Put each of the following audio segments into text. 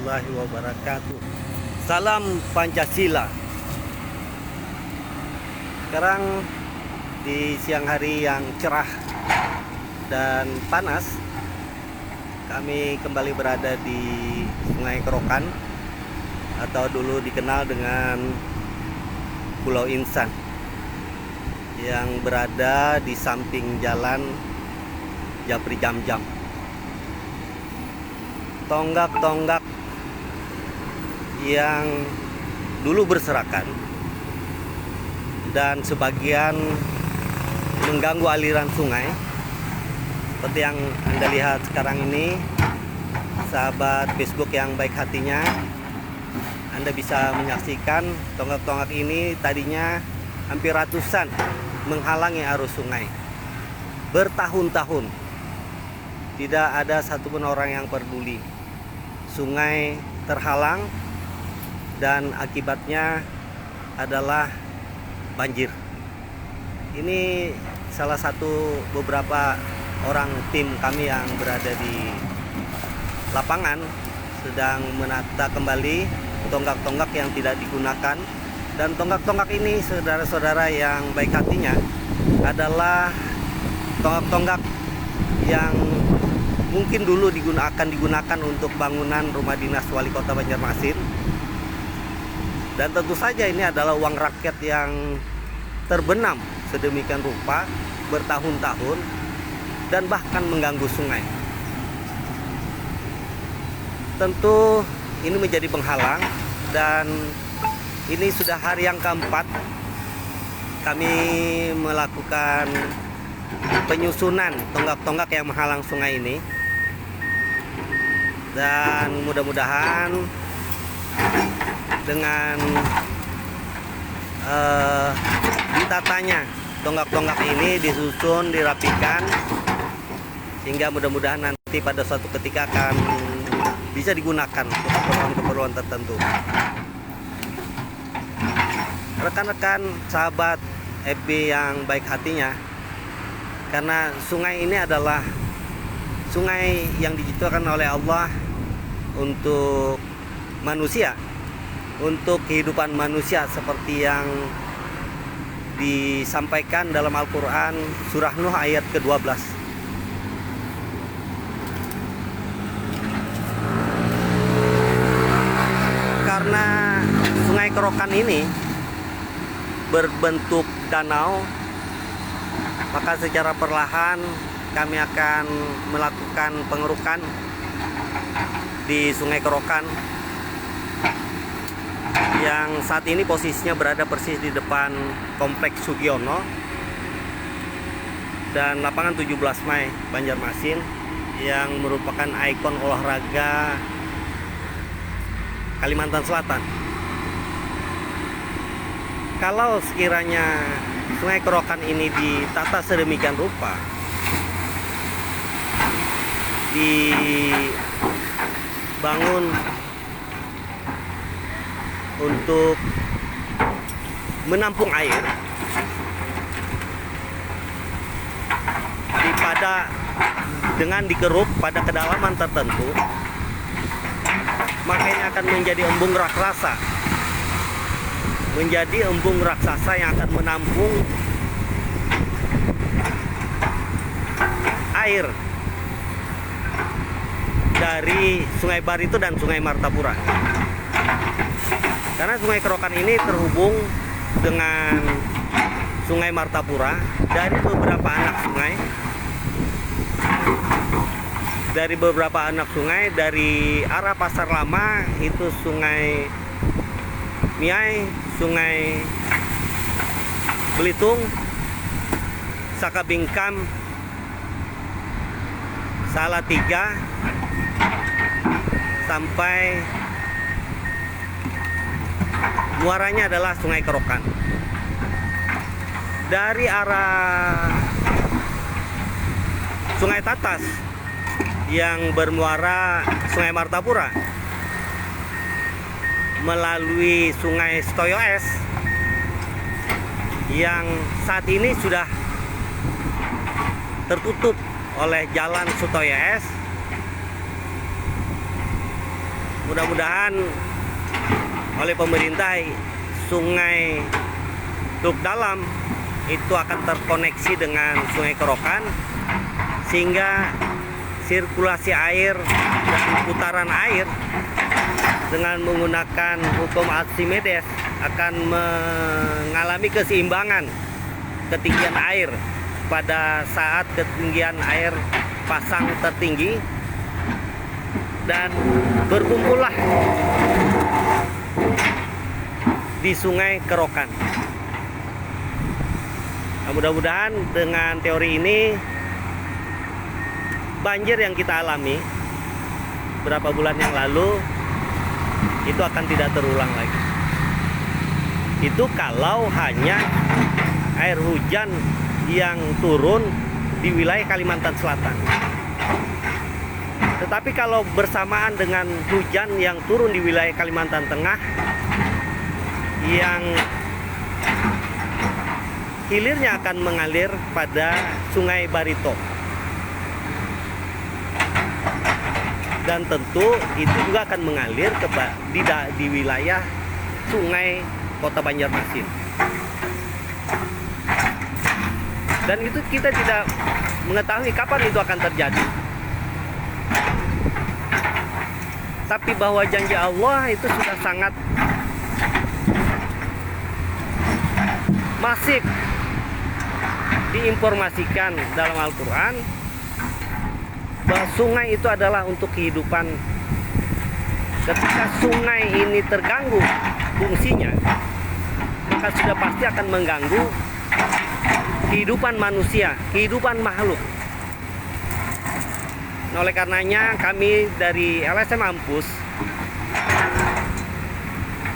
warahmatullahi wabarakatuh. Salam Pancasila. Sekarang di siang hari yang cerah dan panas, kami kembali berada di Sungai Kerokan atau dulu dikenal dengan Pulau Insan yang berada di samping jalan Japri Jam-Jam. Tonggak-tonggak yang dulu berserakan dan sebagian mengganggu aliran sungai seperti yang Anda lihat sekarang ini. Sahabat Facebook yang baik hatinya, Anda bisa menyaksikan tonggak-tonggak ini tadinya hampir ratusan menghalangi arus sungai bertahun-tahun. Tidak ada satupun orang yang peduli. Sungai terhalang dan akibatnya adalah banjir. Ini salah satu beberapa orang tim kami yang berada di lapangan sedang menata kembali tonggak-tonggak yang tidak digunakan. Dan tonggak-tonggak ini, saudara-saudara yang baik hatinya, adalah tonggak-tonggak yang mungkin dulu digunakan untuk bangunan rumah dinas wali kota Banjarmasin. Dan tentu saja ini adalah uang rakyat yang terbenam sedemikian rupa bertahun-tahun dan bahkan mengganggu sungai. Tentu ini menjadi penghalang, dan ini sudah hari yang keempat kami melakukan penyusunan tonggak-tonggak yang menghalang sungai ini. Dan mudah-mudahan dengan ditatanya tonggak-tonggak ini, disusun, dirapikan, sehingga mudah-mudahan nanti pada suatu ketika akan bisa digunakan untuk keperluan-keperluan tertentu. Rekan-rekan sahabat FB yang baik hatinya, karena sungai ini adalah sungai yang diciptakan oleh Allah untuk manusia, untuk kehidupan manusia, seperti yang disampaikan dalam Al-Quran surah Nuh ayat ke-12. Karena Sungai Kerokan ini berbentuk danau, maka secara perlahan kami akan melakukan pengerukan di Sungai Kerokan yang saat ini posisinya berada persis di depan Kompleks Sugiono dan lapangan 17 Mei Banjarmasin, yang merupakan ikon olahraga Kalimantan Selatan. Kalau sekiranya Sungai Kerokan ini ditata sedemikian rupa, dibangun untuk menampung air, dengan dikeruk pada kedalaman tertentu, makanya akan menjadi embung raksasa, yang akan menampung air dari Sungai Barito dan Sungai Martapura. Karena Sungai Kerokan ini terhubung dengan Sungai Martapura dari beberapa anak sungai, dari arah Pasar Lama itu Sungai Miai, Sungai Belitung, Sakabingkam, Salatiga, sampai muaranya adalah Sungai Kerokan. Dari arah Sungai Tatas yang bermuara Sungai Martapura melalui Sungai Stoyo Es yang saat ini sudah tertutup oleh jalan Sutoyo Es, mudah-mudahan oleh pemerintah Sungai Tuk Dalam itu akan terkoneksi dengan Sungai Kerokan, sehingga sirkulasi air dan putaran air dengan menggunakan hukum Archimedes akan mengalami keseimbangan ketinggian air pada saat ketinggian air pasang tertinggi, dan berkumpullah di Sungai Kerokan. Nah, mudah-mudahan dengan teori ini banjir yang kita alami beberapa bulan yang lalu itu akan tidak terulang lagi. Itu kalau hanya air hujan yang turun di wilayah Kalimantan Selatan. Tetapi kalau bersamaan dengan hujan yang turun di wilayah Kalimantan Tengah, yang hilirnya akan mengalir pada Sungai Barito, dan tentu itu juga akan mengalir di wilayah sungai Kota Banjarmasin. Dan itu kita tidak mengetahui kapan itu akan terjadi. Tapi bahwa janji Allah itu sudah sangat masif diinformasikan dalam Al-Quran, bahwa sungai itu adalah untuk kehidupan. Ketika sungai ini terganggu fungsinya, maka sudah pasti akan mengganggu kehidupan manusia, kehidupan makhluk. Nah, oleh karenanya kami dari LSM Ampus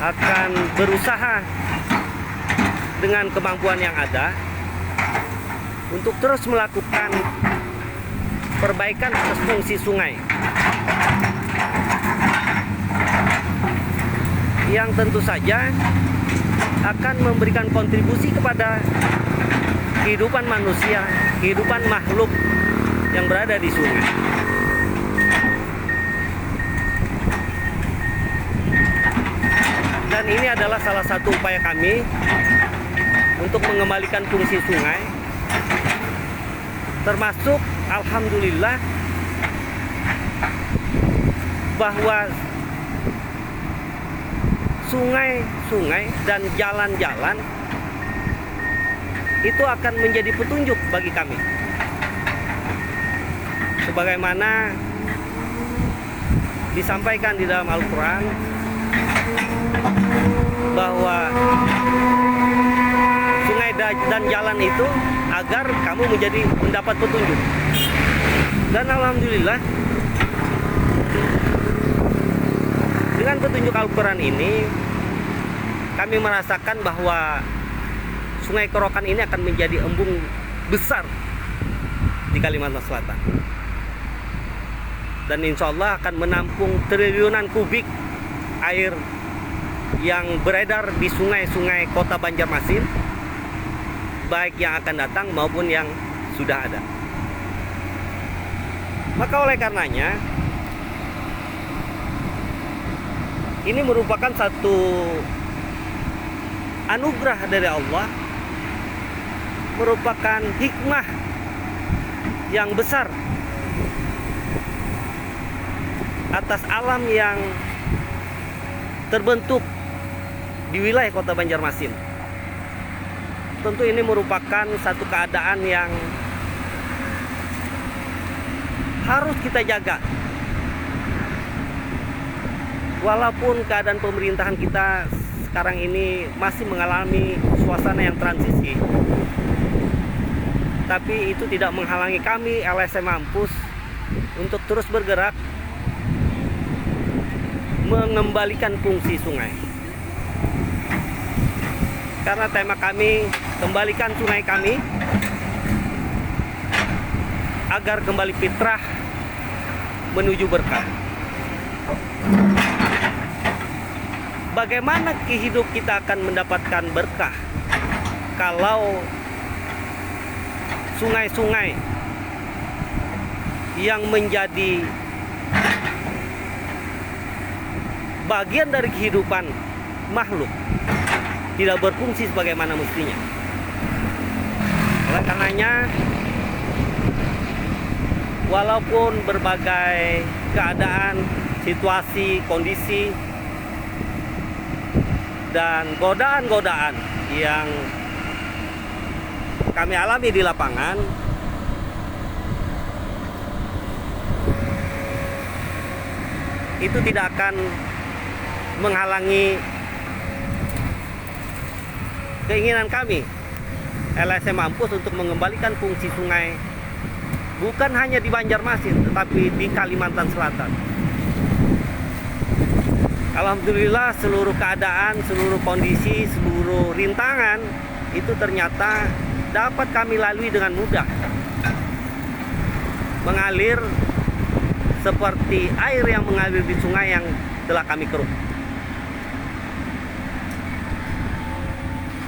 akan berusaha dengan kemampuan yang ada untuk terus melakukan perbaikan atas fungsi sungai, yang tentu saja akan memberikan kontribusi kepada kehidupan manusia, kehidupan makhluk yang berada di sungai. Dan ini adalah salah satu upaya kami untuk mengembalikan fungsi sungai, termasuk alhamdulillah bahwa sungai-sungai dan jalan-jalan itu akan menjadi petunjuk bagi kami. Sebagaimana disampaikan di dalam Al-Quran, bahwa sungai dan jalan itu agar kamu mendapat petunjuk. Dan alhamdulillah dengan petunjuk Al-Quran ini, kami merasakan bahwa Sungai Kerokan ini akan menjadi embung besar di Kalimantan Selatan, dan insya Allah akan menampung triliunan kubik air yang beredar di sungai-sungai Kota Banjarmasin, baik yang akan datang maupun yang sudah ada. Maka oleh karenanya, ini merupakan satu anugerah dari Allah, merupakan hikmah yang besar atas alam yang terbentuk di wilayah Kota Banjarmasin. Tentu ini merupakan satu keadaan yang harus kita jaga. Walaupun keadaan pemerintahan kita sekarang ini masih mengalami suasana yang transisi, tapi itu tidak menghalangi kami LSM Ampus untuk terus bergerak mengembalikan fungsi sungai. Karena tema kami, kembalikan sungai kami agar kembali fitrah menuju berkah. Bagaimana hidup kita akan mendapatkan berkah kalau sungai-sungai yang menjadi bagian dari kehidupan makhluk, tidak berfungsi sebagaimana mestinya. Oleh karenanya, walaupun berbagai keadaan, situasi, kondisi, dan godaan-godaan yang kami alami di lapangan, itu tidak akan menghalangi keinginan kami LSM Mampus untuk mengembalikan fungsi sungai bukan hanya di Banjarmasin tetapi di Kalimantan Selatan. Alhamdulillah, seluruh keadaan, seluruh kondisi, seluruh rintangan itu ternyata dapat kami lalui dengan mudah. Mengalir seperti air yang mengalir di sungai yang telah kami keruk.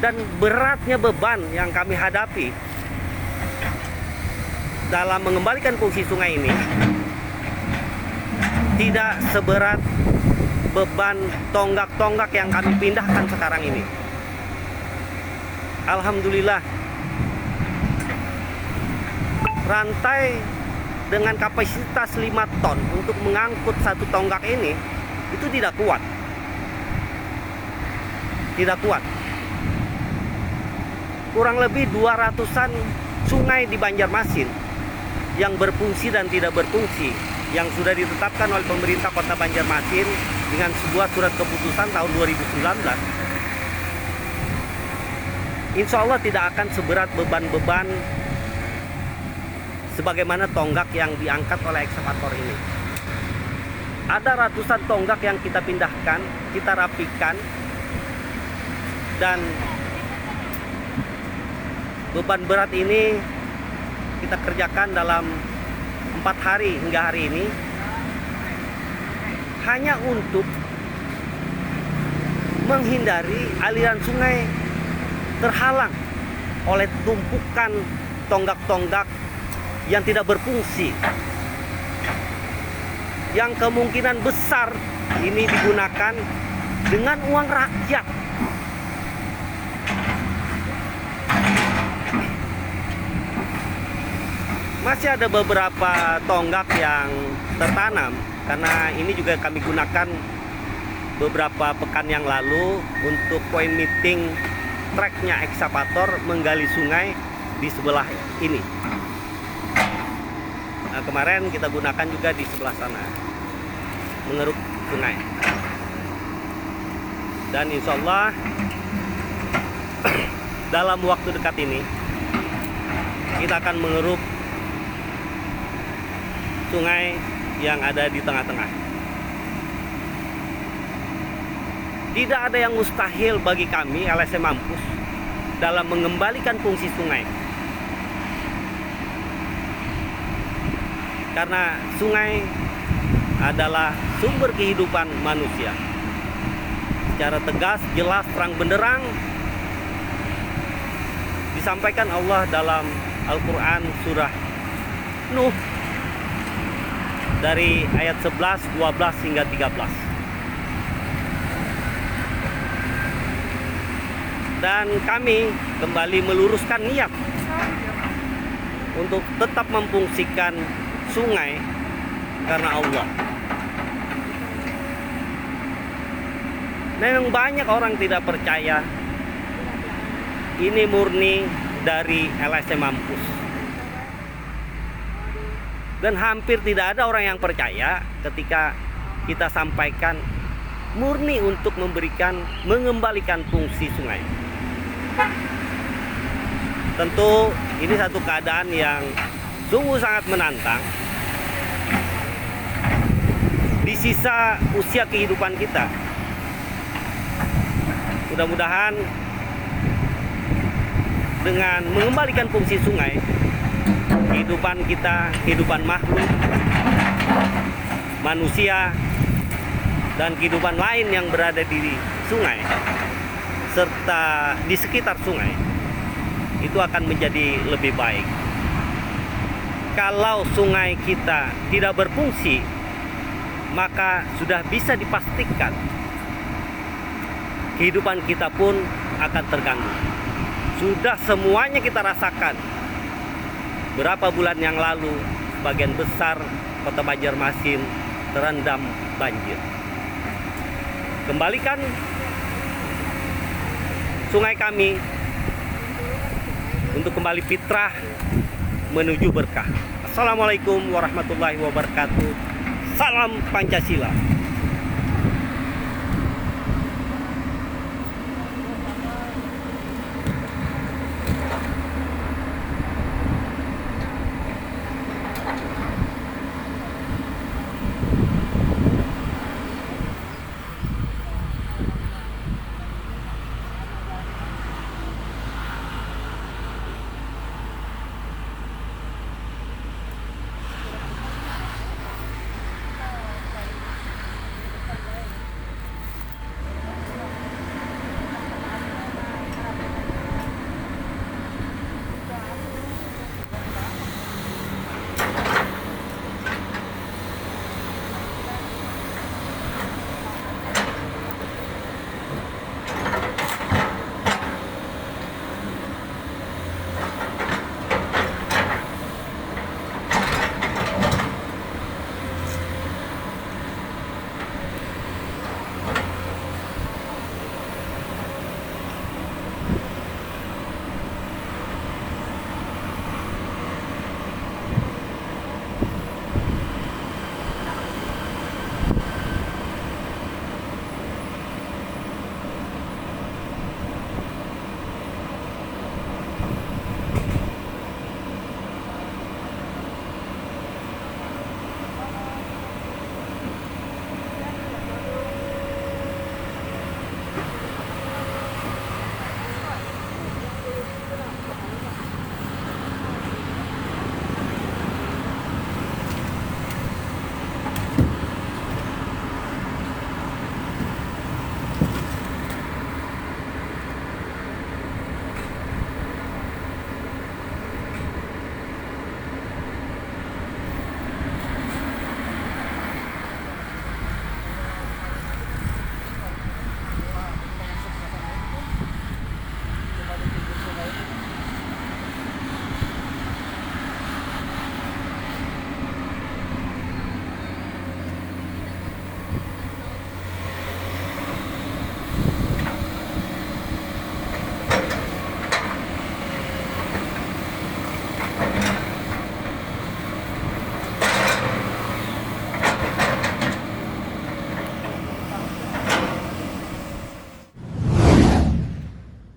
Dan beratnya beban yang kami hadapi dalam mengembalikan fungsi sungai ini tidak seberat beban tonggak-tonggak yang kami pindahkan sekarang ini. Alhamdulillah, rantai dengan kapasitas 5 ton untuk mengangkut satu tonggak ini itu tidak kuat. Tidak kuat. Kurang lebih 200-an sungai di Banjarmasin yang berfungsi dan tidak berfungsi, yang sudah ditetapkan oleh pemerintah Kota Banjarmasin dengan sebuah surat keputusan tahun 2019, insya Allah tidak akan seberat beban-beban sebagaimana tonggak yang diangkat oleh ekskavator ini. Ada ratusan tonggak yang kita pindahkan, kita rapikan, dan beban berat ini kita kerjakan dalam 4 hari hingga hari ini, hanya untuk menghindari aliran sungai terhalang oleh tumpukan tonggak-tonggak yang tidak berfungsi, yang kemungkinan besar ini digunakan dengan uang rakyat. Masih ada beberapa tonggak yang tertanam, karena ini juga kami gunakan beberapa pekan yang lalu untuk point meeting treknya ekskavator menggali sungai di sebelah ini. Nah, kemarin kita gunakan juga di sebelah sana, mengeruk sungai. Dan insya Allah dalam waktu dekat ini kita akan mengeruk sungai yang ada di tengah-tengah. Tidak ada yang mustahil bagi kami LSM Mampus dalam mengembalikan fungsi sungai. Karena sungai adalah sumber kehidupan manusia. Secara tegas, jelas, terang benderang disampaikan Allah dalam Al-Quran surah Nuh dari ayat 11, 12 hingga 13. Dan kami kembali meluruskan niat untuk tetap memfungsikan sungai karena Allah. Memang banyak orang tidak percaya ini murni dari LSM Mampus. Dan hampir tidak ada orang yang percaya ketika kita sampaikan murni untuk mengembalikan fungsi sungai. Tentu ini satu keadaan yang sungguh sangat menantang. Di sisa usia kehidupan kita, mudah-mudahan dengan mengembalikan fungsi sungai, kehidupan kita, kehidupan makhluk, manusia, dan kehidupan lain yang berada di sungai serta di sekitar sungai itu akan menjadi lebih baik. Kalau sungai kita tidak berfungsi, maka sudah bisa dipastikan kehidupan kita pun akan terganggu. Sudah semuanya kita rasakan. Berapa bulan yang lalu, sebagian besar kota Banjarmasin terendam banjir. Kembalikan sungai kami untuk kembali fitrah menuju berkah. Assalamualaikum warahmatullahi wabarakatuh. Salam Pancasila.